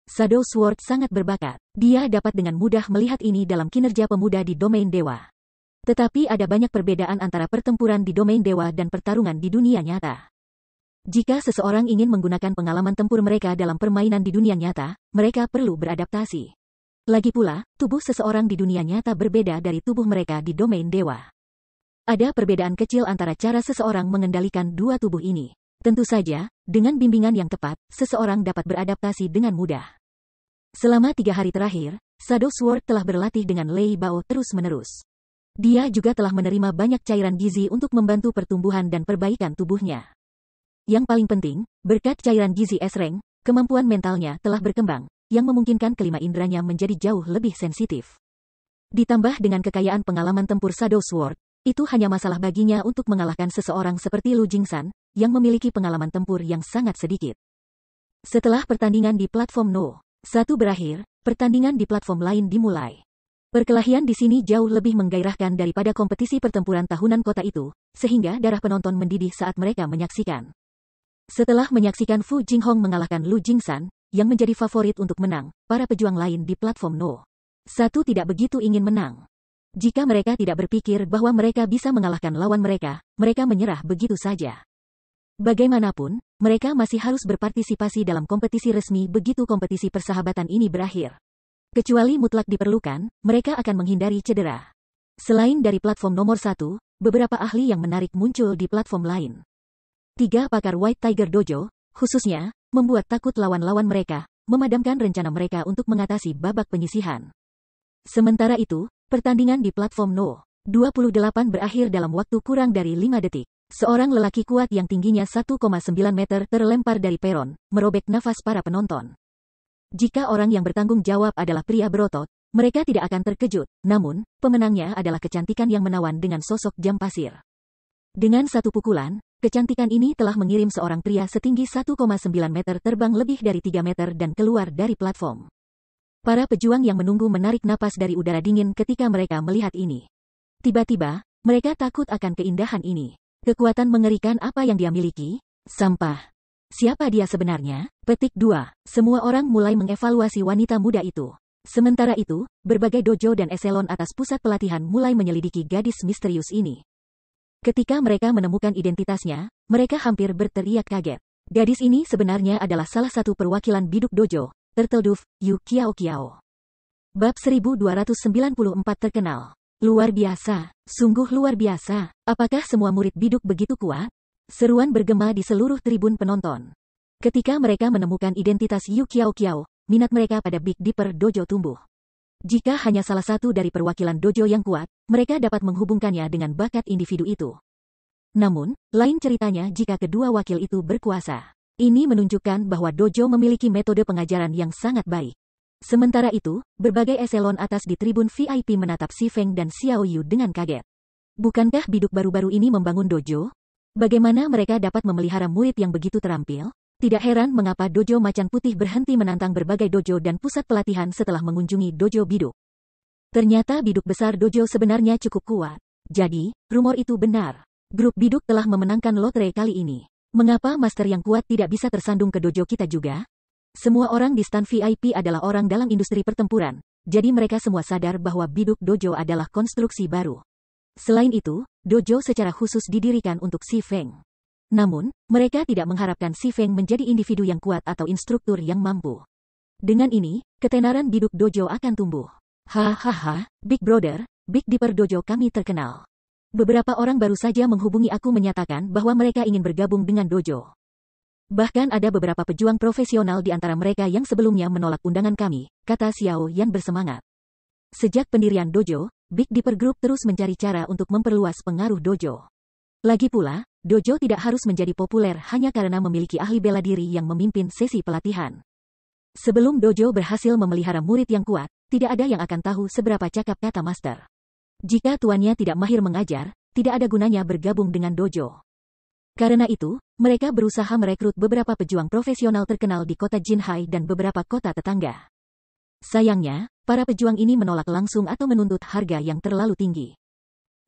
Shadow Sword sangat berbakat. Dia dapat dengan mudah melihat ini dalam kinerja pemuda di domain dewa. Tetapi ada banyak perbedaan antara pertempuran di domain dewa dan pertarungan di dunia nyata. Jika seseorang ingin menggunakan pengalaman tempur mereka dalam permainan di dunia nyata, mereka perlu beradaptasi. Lagi pula, tubuh seseorang di dunia nyata berbeda dari tubuh mereka di domain dewa. Ada perbedaan kecil antara cara seseorang mengendalikan dua tubuh ini. Tentu saja, dengan bimbingan yang tepat, seseorang dapat beradaptasi dengan mudah. Selama 3 hari terakhir, Shadow Sword telah berlatih dengan Lei Bao terus-menerus. Dia juga telah menerima banyak cairan gizi untuk membantu pertumbuhan dan perbaikan tubuhnya. Yang paling penting, berkat cairan gizi S-Rank, kemampuan mentalnya telah berkembang, yang memungkinkan kelima inderanya menjadi jauh lebih sensitif. Ditambah dengan kekayaan pengalaman tempur Shadow Sword, itu hanya masalah baginya untuk mengalahkan seseorang seperti Lu Jingsan, yang memiliki pengalaman tempur yang sangat sedikit. Setelah pertandingan di platform No. 1 berakhir, pertandingan di platform lain dimulai. Perkelahian di sini jauh lebih menggairahkan daripada kompetisi pertempuran tahunan kota itu, sehingga darah penonton mendidih saat mereka menyaksikan. Setelah menyaksikan Fu Jinghong mengalahkan Lu Jingsan, yang menjadi favorit untuk menang, para pejuang lain di platform No. 1 tidak begitu ingin menang. Jika mereka tidak berpikir bahwa mereka bisa mengalahkan lawan mereka menyerah begitu saja. Bagaimanapun, mereka masih harus berpartisipasi dalam kompetisi resmi begitu kompetisi persahabatan ini berakhir. Kecuali mutlak diperlukan, mereka akan menghindari cedera. Selain dari platform nomor 1, beberapa ahli yang menarik muncul di platform lain. 3 pakar White Tiger Dojo, khususnya, membuat takut lawan-lawan mereka, memadamkan rencana mereka untuk mengatasi babak penyisihan. Sementara itu, pertandingan di platform No. 28 berakhir dalam waktu kurang dari 5 detik. Seorang lelaki kuat yang tingginya 1,9 meter terlempar dari peron, merobek nafas para penonton. Jika orang yang bertanggung jawab adalah pria berotot, mereka tidak akan terkejut, namun, pemenangnya adalah kecantikan yang menawan dengan sosok jam pasir. Dengan satu pukulan, kecantikan ini telah mengirim seorang pria setinggi 1,9 meter terbang lebih dari 3 meter dan keluar dari platform. Para pejuang yang menunggu menarik napas dari udara dingin ketika mereka melihat ini. Tiba-tiba, mereka takut akan keindahan ini. Kekuatan mengerikan apa yang dia miliki? Sampah. Siapa dia sebenarnya? Petik 2. Semua orang mulai mengevaluasi wanita muda itu. Sementara itu, berbagai dojo dan eselon atas pusat pelatihan mulai menyelidiki gadis misterius ini. Ketika mereka menemukan identitasnya, mereka hampir berteriak kaget. Gadis ini sebenarnya adalah salah satu perwakilan biduk dojo, Turtle Dove, Yu Kiao Kiao. Bab 1294 terkenal. Luar biasa, sungguh luar biasa. Apakah semua murid biduk begitu kuat? Seruan bergema di seluruh tribun penonton. Ketika mereka menemukan identitas Yu Kiao Kiao, minat mereka pada Big Dipper Dojo tumbuh. Jika hanya salah satu dari perwakilan dojo yang kuat, mereka dapat menghubungkannya dengan bakat individu itu. Namun, lain ceritanya jika kedua wakil itu berkuasa. Ini menunjukkan bahwa dojo memiliki metode pengajaran yang sangat baik. Sementara itu, berbagai eselon atas di tribun VIP menatap Si Feng dan Xiao Yu dengan kaget. Bukankah biduk baru-baru ini membangun dojo? Bagaimana mereka dapat memelihara murid yang begitu terampil? Tidak heran mengapa dojo macan putih berhenti menantang berbagai dojo dan pusat pelatihan setelah mengunjungi dojo biduk. Ternyata biduk besar dojo sebenarnya cukup kuat. Jadi, rumor itu benar. Grup biduk telah memenangkan lotre kali ini. Mengapa master yang kuat tidak bisa tersandung ke dojo kita juga? Semua orang di stand VIP adalah orang dalam industri pertempuran, jadi mereka semua sadar bahwa biduk dojo adalah konstruksi baru. Selain itu, dojo secara khusus didirikan untuk Si Feng. Namun, mereka tidak mengharapkan Si Feng menjadi individu yang kuat atau instruktur yang mampu. Dengan ini, ketenaran biduk dojo akan tumbuh. Hahaha, Big Brother, Big Dipper Dojo kami terkenal. Beberapa orang baru saja menghubungi aku menyatakan bahwa mereka ingin bergabung dengan dojo. Bahkan ada beberapa pejuang profesional di antara mereka yang sebelumnya menolak undangan kami, kata Xiao Yan bersemangat. Sejak pendirian dojo, Big Dipper Group terus mencari cara untuk memperluas pengaruh dojo. Lagi pula, dojo tidak harus menjadi populer hanya karena memiliki ahli bela diri yang memimpin sesi pelatihan. Sebelum dojo berhasil memelihara murid yang kuat, tidak ada yang akan tahu seberapa cakap kata master. Jika tuannya tidak mahir mengajar, tidak ada gunanya bergabung dengan dojo. Karena itu, mereka berusaha merekrut beberapa pejuang profesional terkenal di kota Jinhai dan beberapa kota tetangga. Sayangnya, para pejuang ini menolak langsung atau menuntut harga yang terlalu tinggi.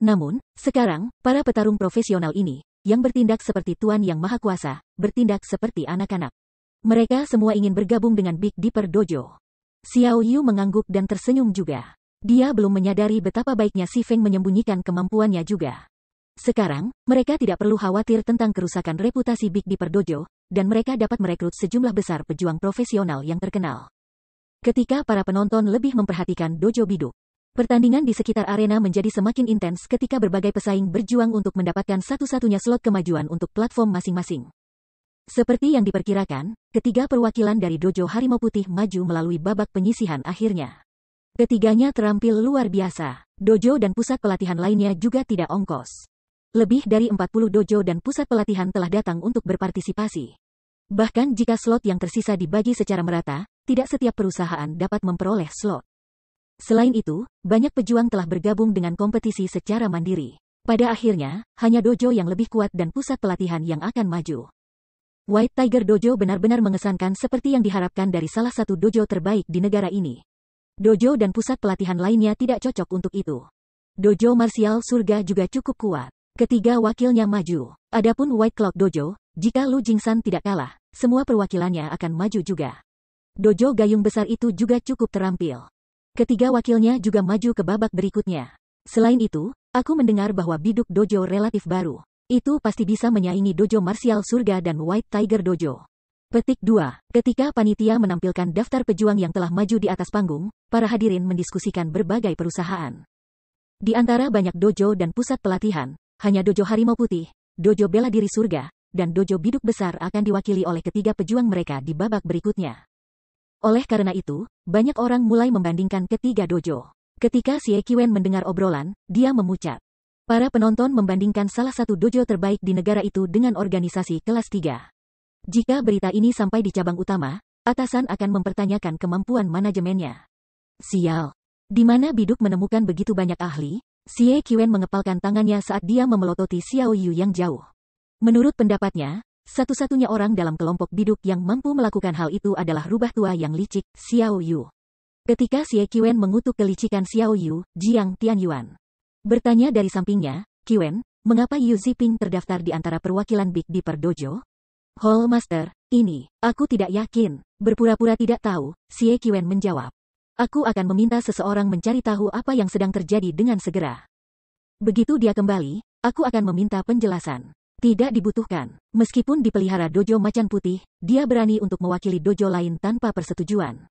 Namun, sekarang, para petarung profesional ini, yang bertindak seperti tuan yang maha kuasa, bertindak seperti anak-anak. Mereka semua ingin bergabung dengan Big Dipper Dojo. Xiao Yu mengangguk dan tersenyum juga. Dia belum menyadari betapa baiknya Si Feng menyembunyikan kemampuannya juga. Sekarang, mereka tidak perlu khawatir tentang kerusakan reputasi Big Dipper Dojo, dan mereka dapat merekrut sejumlah besar pejuang profesional yang terkenal. Ketika para penonton lebih memperhatikan dojo biduk, pertandingan di sekitar arena menjadi semakin intens ketika berbagai pesaing berjuang untuk mendapatkan satu-satunya slot kemajuan untuk platform masing-masing. Seperti yang diperkirakan, ketiga perwakilan dari dojo Harimau Putih maju melalui babak penyisihan akhirnya. Ketiganya terampil luar biasa. Dojo dan pusat pelatihan lainnya juga tidak ongkos. Lebih dari 40 dojo dan pusat pelatihan telah datang untuk berpartisipasi. Bahkan jika slot yang tersisa dibagi secara merata, tidak setiap perusahaan dapat memperoleh slot. Selain itu, banyak pejuang telah bergabung dengan kompetisi secara mandiri. Pada akhirnya, hanya dojo yang lebih kuat dan pusat pelatihan yang akan maju. White Tiger Dojo benar-benar mengesankan seperti yang diharapkan dari salah satu dojo terbaik di negara ini. Dojo dan pusat pelatihan lainnya tidak cocok untuk itu. Dojo marsial surga juga cukup kuat. Ketiga wakilnya maju. Adapun White Cloud Dojo, jika Lu Jingsan tidak kalah, semua perwakilannya akan maju juga. Dojo gayung besar itu juga cukup terampil. Ketiga wakilnya juga maju ke babak berikutnya. Selain itu, aku mendengar bahwa biduk dojo relatif baru. Itu pasti bisa menyaingi dojo marsial surga dan White Tiger Dojo. Petik 2. Ketika panitia menampilkan daftar pejuang yang telah maju di atas panggung, para hadirin mendiskusikan berbagai perusahaan. Di antara banyak dojo dan pusat pelatihan, hanya dojo Harimau Putih, dojo bela diri surga, dan dojo biduk besar akan diwakili oleh ketiga pejuang mereka di babak berikutnya. Oleh karena itu, banyak orang mulai membandingkan ketiga dojo. Ketika Xie Qiwen mendengar obrolan, dia memucat. Para penonton membandingkan salah satu dojo terbaik di negara itu dengan organisasi kelas 3. Jika berita ini sampai di cabang utama, atasan akan mempertanyakan kemampuan manajemennya. Sial. Di mana Biduk menemukan begitu banyak ahli? Xie Qiwen mengepalkan tangannya saat dia memelototi Xiao Yu yang jauh. Menurut pendapatnya, satu-satunya orang dalam kelompok Biduk yang mampu melakukan hal itu adalah rubah tua yang licik, Xiao Yu. Ketika Xie Qiwen mengutuk kelicikan Xiao Yu, Jiang Tianyuan bertanya dari sampingnya, "Qiwen, mengapa Yu Ziping terdaftar di antara perwakilan Big Dipper Dojo?" "Hall Master, ini, aku tidak yakin." Berpura-pura tidak tahu, Xie Qiwen menjawab. "Aku akan meminta seseorang mencari tahu apa yang sedang terjadi dengan segera. Begitu dia kembali, aku akan meminta penjelasan." Tidak dibutuhkan. Meskipun dipelihara dojo macan putih, dia berani untuk mewakili dojo lain tanpa persetujuan.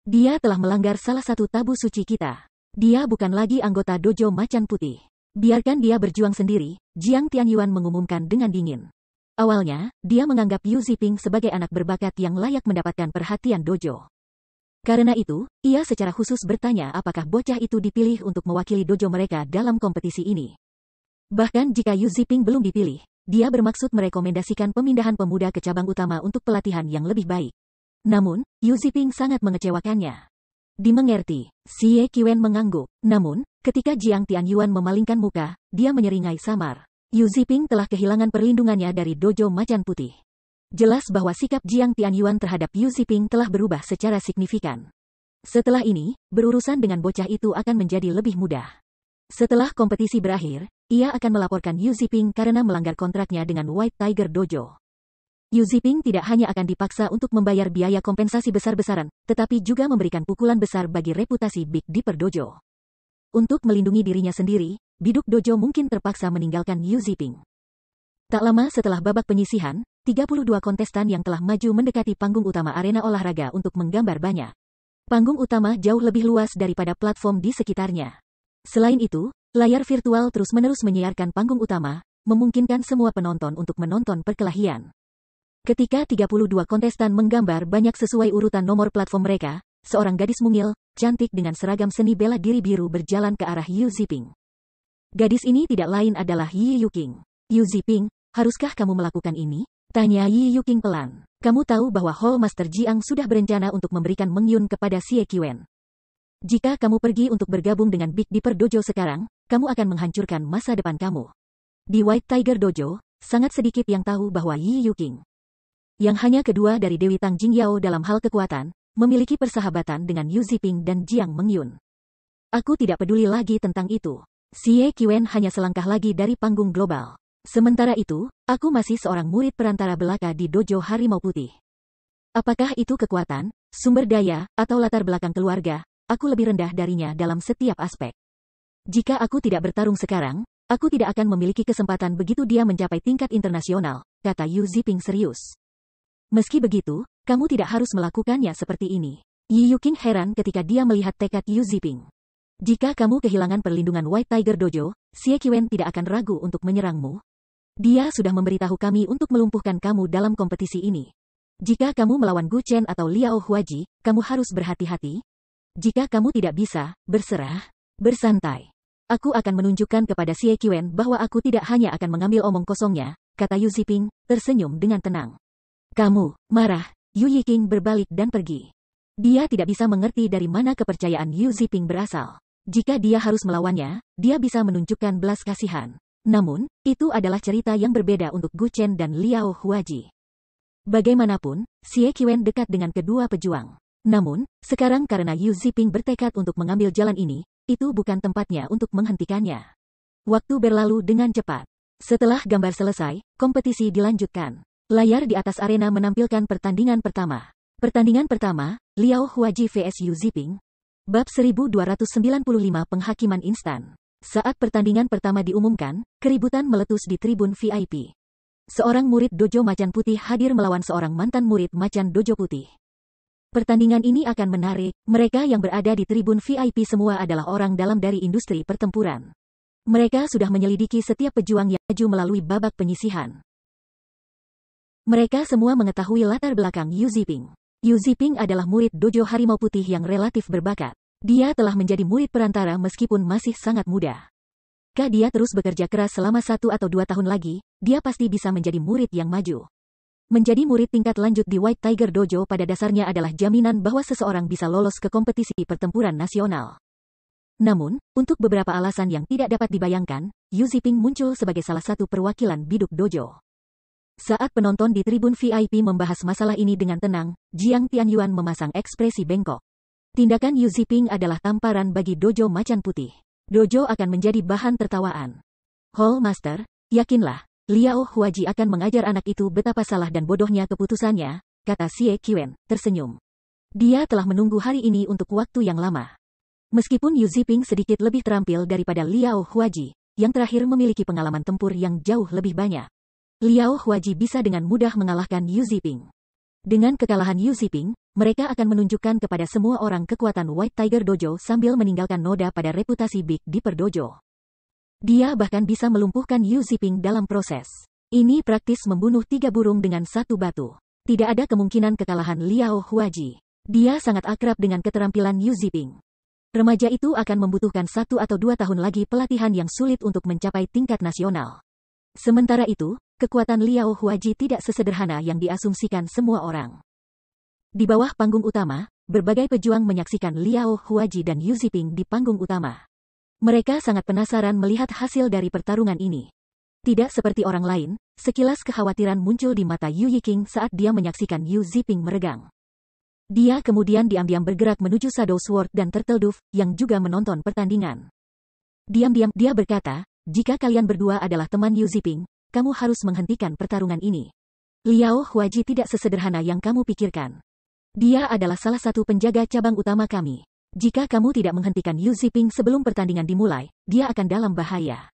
Dia telah melanggar salah satu tabu suci kita. Dia bukan lagi anggota dojo macan putih. Biarkan dia berjuang sendiri, Jiang Tianyuan mengumumkan dengan dingin. Awalnya, dia menganggap Yu Ziping sebagai anak berbakat yang layak mendapatkan perhatian dojo. Karena itu, ia secara khusus bertanya apakah bocah itu dipilih untuk mewakili dojo mereka dalam kompetisi ini. Bahkan jika Yu Ziping belum dipilih, dia bermaksud merekomendasikan pemindahan pemuda ke cabang utama untuk pelatihan yang lebih baik. Namun, Yu Ziping sangat mengecewakannya. Dimengerti, Xie Qiwen mengangguk. Namun, ketika Jiang Tianyuan memalingkan muka, dia menyeringai samar. Yu Ziping telah kehilangan perlindungannya dari dojo macan putih. Jelas bahwa sikap Jiang Tianyuan terhadap Yu Ziping telah berubah secara signifikan. Setelah ini, berurusan dengan bocah itu akan menjadi lebih mudah. Setelah kompetisi berakhir, ia akan melaporkan Yu Ziping karena melanggar kontraknya dengan White Tiger Dojo. Yu Ziping tidak hanya akan dipaksa untuk membayar biaya kompensasi besar-besaran, tetapi juga memberikan pukulan besar bagi reputasi Big Dipper Dojo. Untuk melindungi dirinya sendiri, Biduk Dojo mungkin terpaksa meninggalkan Yu Ziping. Tak lama setelah babak penyisihan, 32 kontestan yang telah maju mendekati panggung utama arena olahraga untuk menggambar banyak. Panggung utama jauh lebih luas daripada platform di sekitarnya. Selain itu, layar virtual terus-menerus menyiarkan panggung utama, memungkinkan semua penonton untuk menonton perkelahian. Ketika 32 kontestan menggambar banyak sesuai urutan nomor platform mereka, seorang gadis mungil, cantik dengan seragam seni bela diri biru berjalan ke arah Yu Ziping. Gadis ini tidak lain adalah Yi Yuqing. "Yu Ziping, haruskah kamu melakukan ini?" tanya Yi Yuqing pelan. "Kamu tahu bahwa Hall Master Jiang sudah berencana untuk memberikan Mengyun kepada Xie Qiwen. Jika kamu pergi untuk bergabung dengan Big Dipper Dojo sekarang, kamu akan menghancurkan masa depan kamu." Di White Tiger Dojo, sangat sedikit yang tahu bahwa Yi Yuqing, yang hanya kedua dari Dewi Tang Jingyao dalam hal kekuatan, memiliki persahabatan dengan Yu Ziping dan Jiang Mengyun. "Aku tidak peduli lagi tentang itu." Xie Qiwen hanya selangkah lagi dari panggung global. "Sementara itu, aku masih seorang murid perantara belaka di Dojo Harimau Putih. Apakah itu kekuatan, sumber daya, atau latar belakang keluarga, aku lebih rendah darinya dalam setiap aspek. Jika aku tidak bertarung sekarang, aku tidak akan memiliki kesempatan begitu dia mencapai tingkat internasional," kata Yu Ziping serius. "Meski begitu, kamu tidak harus melakukannya seperti ini." Yi Yuqing heran ketika dia melihat tekad Yu Ziping. "Jika kamu kehilangan perlindungan White Tiger Dojo, Xie Qiwen tidak akan ragu untuk menyerangmu. Dia sudah memberitahu kami untuk melumpuhkan kamu dalam kompetisi ini. Jika kamu melawan Gu Chen atau Liao Huaji, kamu harus berhati-hati. Jika kamu tidak bisa, berserah, bersantai. Aku akan menunjukkan kepada Xie Qiwen bahwa aku tidak hanya akan mengambil omong kosongnya," kata Yu Ziping, tersenyum dengan tenang. "Kamu marah." Yu Yiqing berbalik dan pergi. Dia tidak bisa mengerti dari mana kepercayaan Yu Ziping berasal. Jika dia harus melawannya, dia bisa menunjukkan belas kasihan. Namun, itu adalah cerita yang berbeda untuk Gu Chen dan Liao Huaji. Bagaimanapun, Xie Qiwen dekat dengan kedua pejuang. Namun, sekarang karena Yu Ziping bertekad untuk mengambil jalan ini, itu bukan tempatnya untuk menghentikannya. Waktu berlalu dengan cepat. Setelah gambar selesai, kompetisi dilanjutkan. Layar di atas arena menampilkan pertandingan pertama. Pertandingan pertama, Liao Huaji vs Yu Ziping. Bab 1295 Penghakiman Instan. Saat pertandingan pertama diumumkan, keributan meletus di tribun VIP. Seorang murid dojo macan putih hadir melawan seorang mantan murid macan dojo putih. Pertandingan ini akan menarik. Mereka yang berada di tribun VIP semua adalah orang dalam dari industri pertempuran. Mereka sudah menyelidiki setiap pejuang yang maju melalui babak penyisihan. Mereka semua mengetahui latar belakang Yu Ziping. Yu Ziping adalah murid dojo Harimau Putih yang relatif berbakat. Dia telah menjadi murid perantara meskipun masih sangat muda. Jika dia terus bekerja keras selama 1 atau 2 tahun lagi, dia pasti bisa menjadi murid yang maju. Menjadi murid tingkat lanjut di White Tiger Dojo pada dasarnya adalah jaminan bahwa seseorang bisa lolos ke kompetisi pertempuran nasional. Namun, untuk beberapa alasan yang tidak dapat dibayangkan, Yu Ziping muncul sebagai salah satu perwakilan biduk dojo. Saat penonton di tribun VIP membahas masalah ini dengan tenang, Jiang Tianyuan memasang ekspresi bengkok. Tindakan Yu Ziping adalah tamparan bagi dojo Macan Putih. Dojo akan menjadi bahan tertawaan. Hall Master, yakinlah, Liao Huaji akan mengajar anak itu betapa salah dan bodohnya keputusannya, kata Xie Qiwen, tersenyum. Dia telah menunggu hari ini untuk waktu yang lama. Meskipun Yu Ziping sedikit lebih terampil daripada Liao Huaji, yang terakhir memiliki pengalaman tempur yang jauh lebih banyak, Liao Huaji bisa dengan mudah mengalahkan Yu Ziping. Dengan kekalahan Yu Ziping, mereka akan menunjukkan kepada semua orang kekuatan White Tiger Dojo sambil meninggalkan noda pada reputasi Big Dipper Dojo. Dia bahkan bisa melumpuhkan Yu Ziping dalam proses. Ini praktis membunuh 3 burung dengan 1 batu. Tidak ada kemungkinan kekalahan Liao Huaji. Dia sangat akrab dengan keterampilan Yu Ziping. Remaja itu akan membutuhkan 1 atau 2 tahun lagi pelatihan yang sulit untuk mencapai tingkat nasional. Sementara itu, kekuatan Liao Huaji tidak sesederhana yang diasumsikan semua orang. Di bawah panggung utama, berbagai pejuang menyaksikan Liao Huaji dan Yu Ziping di panggung utama. Mereka sangat penasaran melihat hasil dari pertarungan ini. Tidak seperti orang lain, sekilas kekhawatiran muncul di mata Yu Yiking saat dia menyaksikan Yu Ziping meregang. Dia kemudian diam-diam bergerak menuju Shadow Sword dan Turtle Dove, yang juga menonton pertandingan. Diam-diam, dia berkata, jika kalian berdua adalah teman Yu Ziping, kamu harus menghentikan pertarungan ini. Liao Huaji tidak sesederhana yang kamu pikirkan. Dia adalah salah satu penjaga cabang utama kami. Jika kamu tidak menghentikan Yu Ziping sebelum pertandingan dimulai, dia akan dalam bahaya.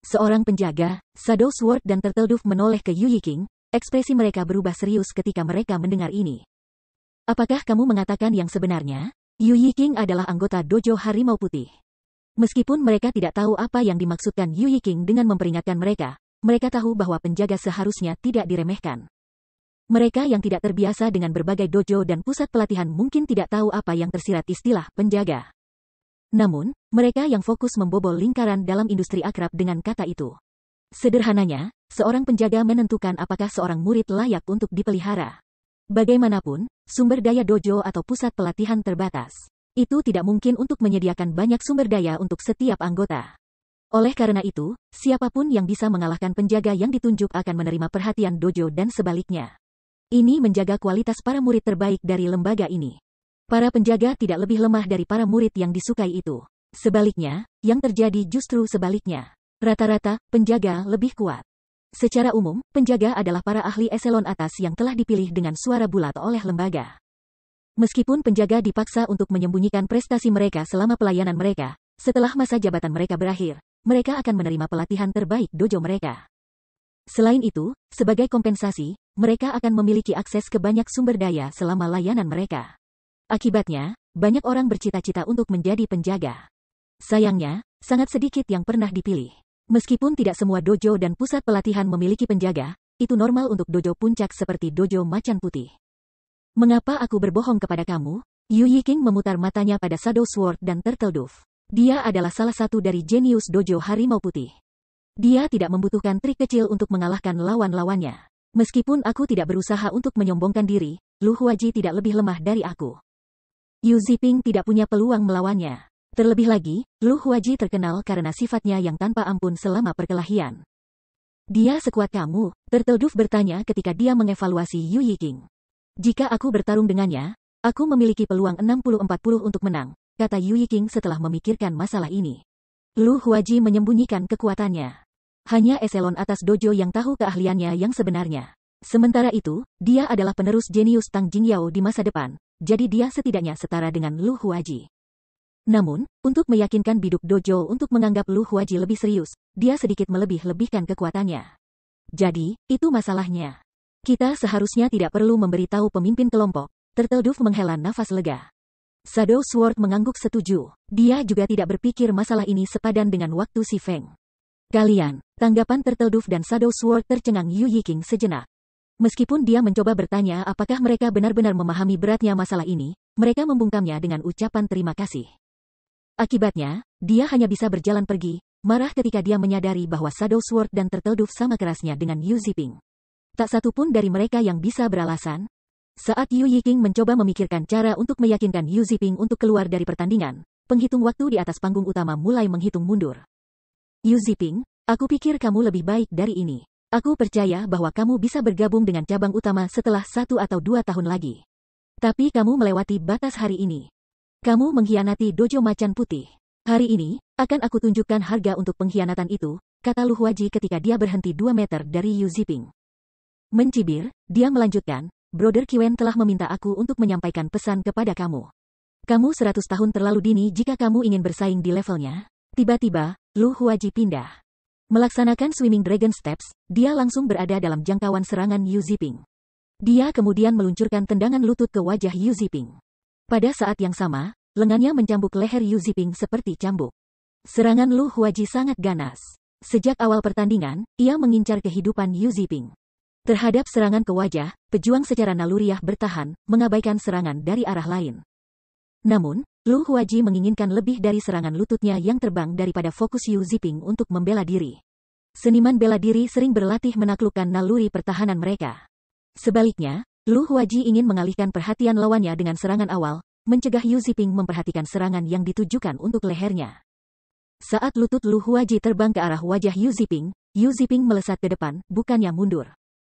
Seorang penjaga, Shadow Sword dan Turtle Dove menoleh ke Yu Yiking, ekspresi mereka berubah serius ketika mereka mendengar ini. Apakah kamu mengatakan yang sebenarnya? Yu Yiking adalah anggota dojo Harimau Putih. Meskipun mereka tidak tahu apa yang dimaksudkan Yu Yiking dengan memperingatkan mereka, mereka tahu bahwa penjaga seharusnya tidak diremehkan. Mereka yang tidak terbiasa dengan berbagai dojo dan pusat pelatihan mungkin tidak tahu apa yang tersirat istilah penjaga. Namun, mereka yang fokus membobol lingkaran dalam industri akrab dengan kata itu. Sederhananya, seorang penjaga menentukan apakah seorang murid layak untuk dipelihara. Bagaimanapun, sumber daya dojo atau pusat pelatihan terbatas. Itu tidak mungkin untuk menyediakan banyak sumber daya untuk setiap anggota. Oleh karena itu, siapapun yang bisa mengalahkan penjaga yang ditunjuk akan menerima perhatian dojo dan sebaliknya. Ini menjaga kualitas para murid terbaik dari lembaga ini. Para penjaga tidak lebih lemah dari para murid yang disukai itu. Sebaliknya, yang terjadi justru sebaliknya. Rata-rata, penjaga lebih kuat. Secara umum, penjaga adalah para ahli eselon atas yang telah dipilih dengan suara bulat oleh lembaga. Meskipun penjaga dipaksa untuk menyembunyikan prestasi mereka selama pelayanan mereka, setelah masa jabatan mereka berakhir, mereka akan menerima pelatihan terbaik dojo mereka. Selain itu, sebagai kompensasi, mereka akan memiliki akses ke banyak sumber daya selama layanan mereka. Akibatnya, banyak orang bercita-cita untuk menjadi penjaga. Sayangnya, sangat sedikit yang pernah dipilih. Meskipun tidak semua dojo dan pusat pelatihan memiliki penjaga, itu normal untuk dojo puncak seperti dojo Macan Putih. Mengapa aku berbohong kepada kamu? Yu Yiking memutar matanya pada Shadow Sword dan Turtle Dove. Dia adalah salah satu dari jenius dojo Harimau Putih. Dia tidak membutuhkan trik kecil untuk mengalahkan lawan-lawannya. Meskipun aku tidak berusaha untuk menyombongkan diri, Lu Huaji tidak lebih lemah dari aku. Yu Ziping tidak punya peluang melawannya. Terlebih lagi, Lu Huaji terkenal karena sifatnya yang tanpa ampun selama perkelahian. Dia sekuat kamu, Turtle Dove bertanya ketika dia mengevaluasi Yu Yiking. Jika aku bertarung dengannya, aku memiliki peluang 60-40 untuk menang, kata Yu Yiking setelah memikirkan masalah ini. Lu Huaji menyembunyikan kekuatannya. Hanya eselon atas dojo yang tahu keahliannya yang sebenarnya. Sementara itu, dia adalah penerus jenius Tang Jingyao di masa depan, jadi dia setidaknya setara dengan Lu Huaji. Namun, untuk meyakinkan biduk dojo untuk menganggap Lu Huaji lebih serius, dia sedikit melebih-lebihkan kekuatannya. Jadi, itu masalahnya. Kita seharusnya tidak perlu memberitahu pemimpin kelompok. Turtle Dove menghela nafas lega. Shadow Sword mengangguk setuju. Dia juga tidak berpikir masalah ini sepadan dengan waktu si Feng. Kalian, tanggapan Turtle Dove dan Shadow Sword tercengang Yu Yiking sejenak. Meskipun dia mencoba bertanya apakah mereka benar-benar memahami beratnya masalah ini, mereka membungkamnya dengan ucapan terima kasih. Akibatnya, dia hanya bisa berjalan pergi, marah ketika dia menyadari bahwa Shadow Sword dan Turtle Dove sama kerasnya dengan Yu Ziping. Tak satu pun dari mereka yang bisa beralasan. Saat Yu Yiking mencoba memikirkan cara untuk meyakinkan Yu Ziping untuk keluar dari pertandingan, penghitung waktu di atas panggung utama mulai menghitung mundur. Yu Ziping, aku pikir kamu lebih baik dari ini. Aku percaya bahwa kamu bisa bergabung dengan cabang utama setelah 1 atau 2 tahun lagi. Tapi kamu melewati batas hari ini. Kamu mengkhianati Dojo Macan Putih. Hari ini, akan aku tunjukkan harga untuk pengkhianatan itu, kata Lu Huaji ketika dia berhenti 2 meter dari Yu Ziping. Mencibir, dia melanjutkan, Brother Qiwen telah meminta aku untuk menyampaikan pesan kepada kamu. Kamu 100 tahun terlalu dini jika kamu ingin bersaing di levelnya. Tiba-tiba, Lu Huaji pindah. Melaksanakan Swimming Dragon Steps, dia langsung berada dalam jangkauan serangan Yu Ziping. Dia kemudian meluncurkan tendangan lutut ke wajah Yu Ziping. Pada saat yang sama, lengannya mencambuk leher Yu Ziping seperti cambuk. Serangan Lu Huaji sangat ganas. Sejak awal pertandingan, ia mengincar kehidupan Yu Ziping. Terhadap serangan ke wajah, pejuang secara naluriah bertahan, mengabaikan serangan dari arah lain. Namun, Lu Huaji menginginkan lebih dari serangan lututnya yang terbang daripada fokus Yu Ziping untuk membela diri. Seniman bela diri sering berlatih menaklukkan naluri pertahanan mereka. Sebaliknya, Lu Huaji ingin mengalihkan perhatian lawannya dengan serangan awal, mencegah Yu Ziping memperhatikan serangan yang ditujukan untuk lehernya. Saat lutut Lu Huaji terbang ke arah wajah Yu Ziping melesat ke depan, bukannya mundur.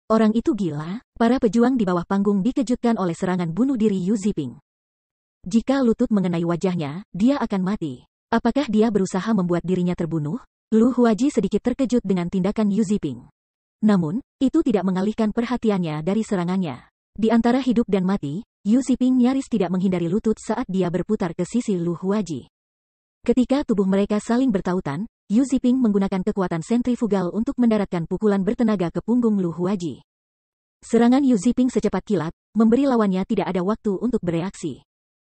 Orang itu gila, para pejuang di bawah panggung dikejutkan oleh serangan bunuh diri Yu Ziping. Jika lutut mengenai wajahnya, dia akan mati. Apakah dia berusaha membuat dirinya terbunuh? Lu Huaji sedikit terkejut dengan tindakan Yu Ziping. Namun, itu tidak mengalihkan perhatiannya dari serangannya. Di antara hidup dan mati, Yu Ziping nyaris tidak menghindari lutut saat dia berputar ke sisi Lu Huaji. Ketika tubuh mereka saling bertautan, Yu Ziping menggunakan kekuatan sentrifugal untuk mendaratkan pukulan bertenaga ke punggung Lu Huaji. Serangan Yu Ziping secepat kilat, memberi lawannya tidak ada waktu untuk bereaksi.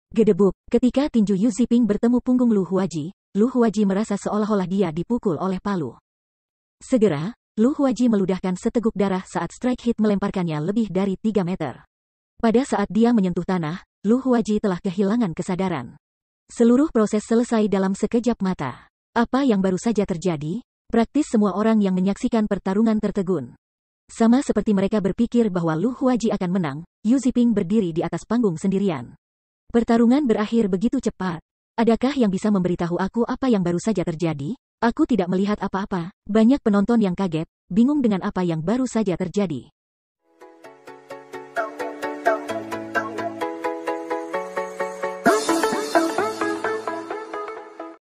Gedebuk, ketika tinju Yu Ziping bertemu punggung Lu Huaji merasa seolah-olah dia dipukul oleh palu. Segera, Lu Huaji meludahkan seteguk darah saat strike hit melemparkannya lebih dari 3 meter. Pada saat dia menyentuh tanah, Lu Huaji telah kehilangan kesadaran. Seluruh proses selesai dalam sekejap mata. Apa yang baru saja terjadi? Praktis semua orang yang menyaksikan pertarungan tertegun. Sama seperti mereka berpikir bahwa Lu Huaji akan menang, Yu Ziping berdiri di atas panggung sendirian. Pertarungan berakhir begitu cepat. Adakah yang bisa memberitahu aku apa yang baru saja terjadi? Aku tidak melihat apa-apa. Banyak penonton yang kaget, bingung dengan apa yang baru saja terjadi.